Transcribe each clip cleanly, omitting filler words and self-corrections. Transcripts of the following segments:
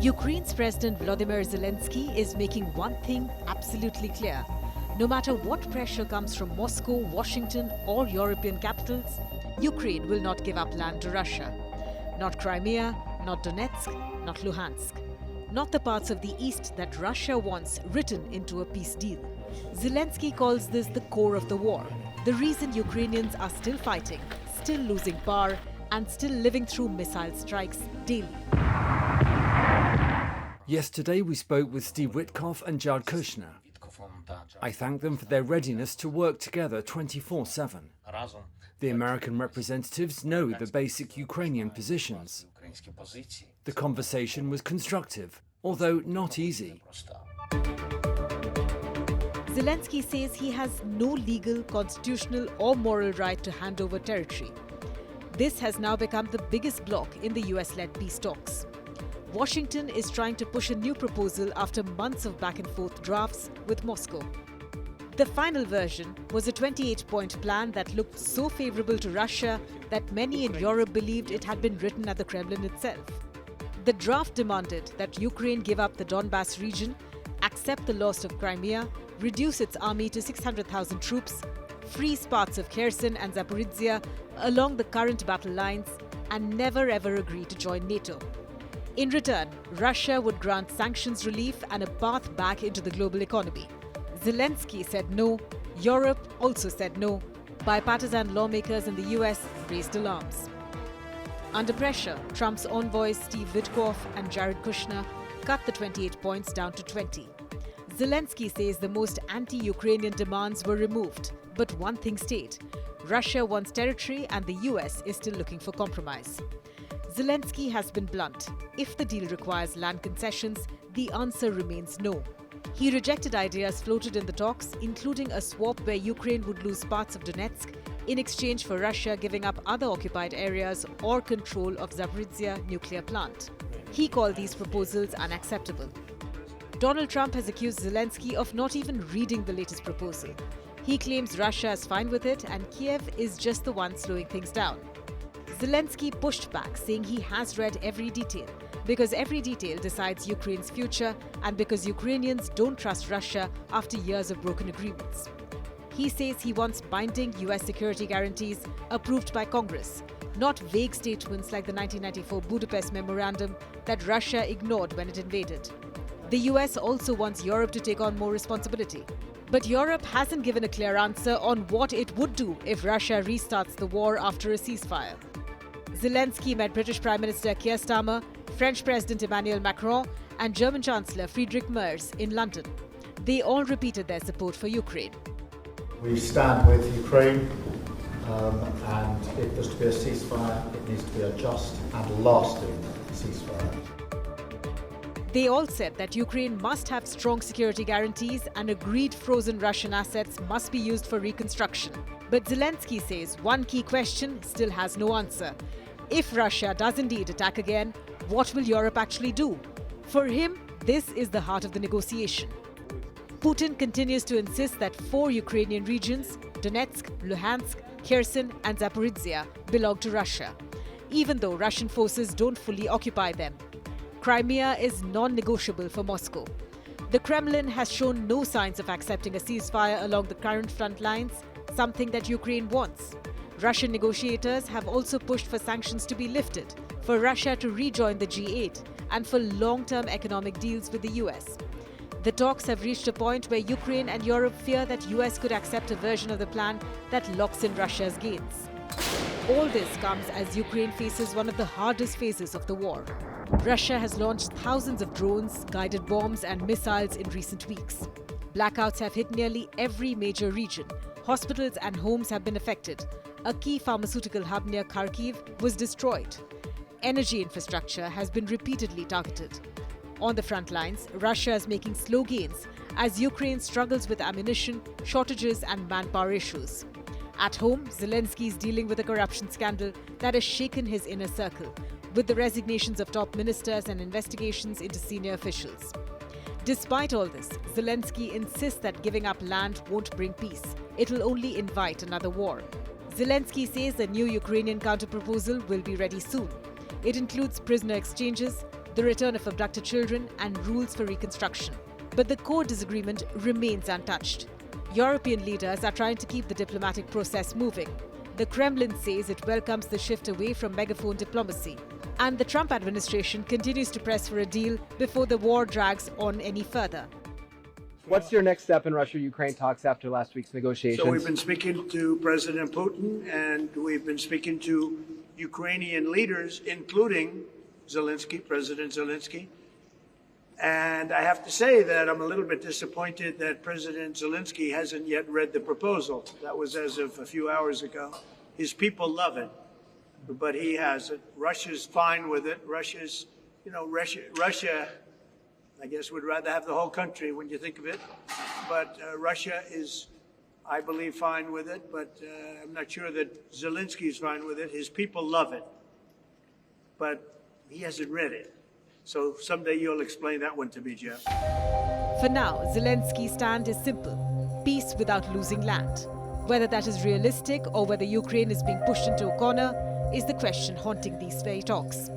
Ukraine's President Volodymyr Zelensky is making one thing absolutely clear. No matter what pressure comes from Moscow, Washington, or European capitals, Ukraine will not give up land to Russia. Not Crimea, not Donetsk, not Luhansk. Not the parts of the east that Russia wants written into a peace deal. Zelensky calls this the core of the war, the reason Ukrainians are still fighting, still losing power, and still living through missile strikes daily. Yesterday we spoke with Steve Witkoff and Jared Kushner. I thank them for their readiness to work together 24/7. The American representatives know the basic Ukrainian positions. The conversation was constructive, although not easy. Zelensky says he has no legal, constitutional or moral right to hand over territory. This has now become the biggest bloc in the US-led peace talks. Washington is trying to push a new proposal after months of back-and-forth drafts with Moscow. The final version was a 28-point plan that looked so favorable to Russia that many in Europe believed it had been written at the Kremlin itself. The draft demanded that Ukraine give up the Donbass region, accept the loss of Crimea, reduce its army to 600,000 troops, freeze parts of Kherson and Zaporizhia along the current battle lines, and never ever agree to join NATO. In return, Russia would grant sanctions relief and a path back into the global economy. Zelensky said no, Europe also said no. Bipartisan lawmakers in the US raised alarms. Under pressure, Trump's envoys Steve Witkoff and Jared Kushner cut the 28 points down to 20. Zelensky says the most anti-Ukrainian demands were removed, but one thing stayed. Russia wants territory and the US is still looking for compromise. Zelensky has been blunt. If the deal requires land concessions, the answer remains no. He rejected ideas floated in the talks, including a swap where Ukraine would lose parts of Donetsk in exchange for Russia giving up other occupied areas or control of Zaporizhia nuclear plant. He called these proposals unacceptable. Donald Trump has accused Zelensky of not even reading the latest proposal. He claims Russia is fine with it and Kyiv is just the one slowing things down. Zelensky pushed back, saying he has read every detail, because every detail decides Ukraine's future and because Ukrainians don't trust Russia after years of broken agreements. He says he wants binding US security guarantees approved by Congress, not vague statements like the 1994 Budapest Memorandum that Russia ignored when it invaded. The US also wants Europe to take on more responsibility. But Europe hasn't given a clear answer on what it would do if Russia restarts the war after a ceasefire. Zelensky met British Prime Minister Keir Starmer, French President Emmanuel Macron, and German Chancellor Friedrich Merz in London. They all repeated their support for Ukraine. We stand with Ukraine, and if there's to be a ceasefire, it needs to be a just and lasting ceasefire. They all said that Ukraine must have strong security guarantees and agreed frozen Russian assets must be used for reconstruction. But Zelensky says one key question still has no answer. If Russia does indeed attack again, what will Europe actually do? For him, this is the heart of the negotiation. Putin continues to insist that 4 Ukrainian regions, Donetsk, Luhansk, Kherson and Zaporizhia, belong to Russia, even though Russian forces don't fully occupy them. Crimea is non-negotiable for Moscow. The Kremlin has shown no signs of accepting a ceasefire along the current front lines, something that Ukraine wants. Russian negotiators have also pushed for sanctions to be lifted, for Russia to rejoin the G8, and for long-term economic deals with the US. The talks have reached a point where Ukraine and Europe fear that US could accept a version of the plan that locks in Russia's gains. All this comes as Ukraine faces one of the hardest phases of the war. Russia has launched thousands of drones, guided bombs and missiles in recent weeks. Blackouts have hit nearly every major region. Hospitals and homes have been affected. A key pharmaceutical hub near Kharkiv was destroyed. Energy infrastructure has been repeatedly targeted. On the front lines, Russia is making slow gains as Ukraine struggles with ammunition, shortages and manpower issues. At home, Zelensky is dealing with a corruption scandal that has shaken his inner circle, with the resignations of top ministers and investigations into senior officials. Despite all this, Zelensky insists that giving up land won't bring peace. It will only invite another war. Zelensky says a new Ukrainian counterproposal will be ready soon. It includes prisoner exchanges, the return of abducted children, and rules for reconstruction. But the core disagreement remains untouched. European leaders are trying to keep the diplomatic process moving. The Kremlin says it welcomes the shift away from megaphone diplomacy. And the Trump administration continues to press for a deal before the war drags on any further. What's your next step in Russia-Ukraine talks after last week's negotiations? So we've been speaking to President Putin, and we've been speaking to Ukrainian leaders, including Zelensky, President Zelensky. And I have to say that I'm a little bit disappointed that President Zelensky hasn't yet read the proposal. That was as of a few hours ago. His people love it, but he hasn't. Russia's fine with it. Russia, I guess, would rather have the whole country when you think of it. But Russia is, I believe, fine with it. But I'm not sure that Zelensky's fine with it. His people love it, but he hasn't read it. So someday you'll explain that one to me, Jeff. For now, Zelensky's stand is simple: peace without losing land. Whether that is realistic or whether Ukraine is being pushed into a corner is the question haunting these very talks.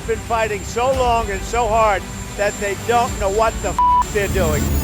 Been fighting so long and so hard that they don't know what the they're doing.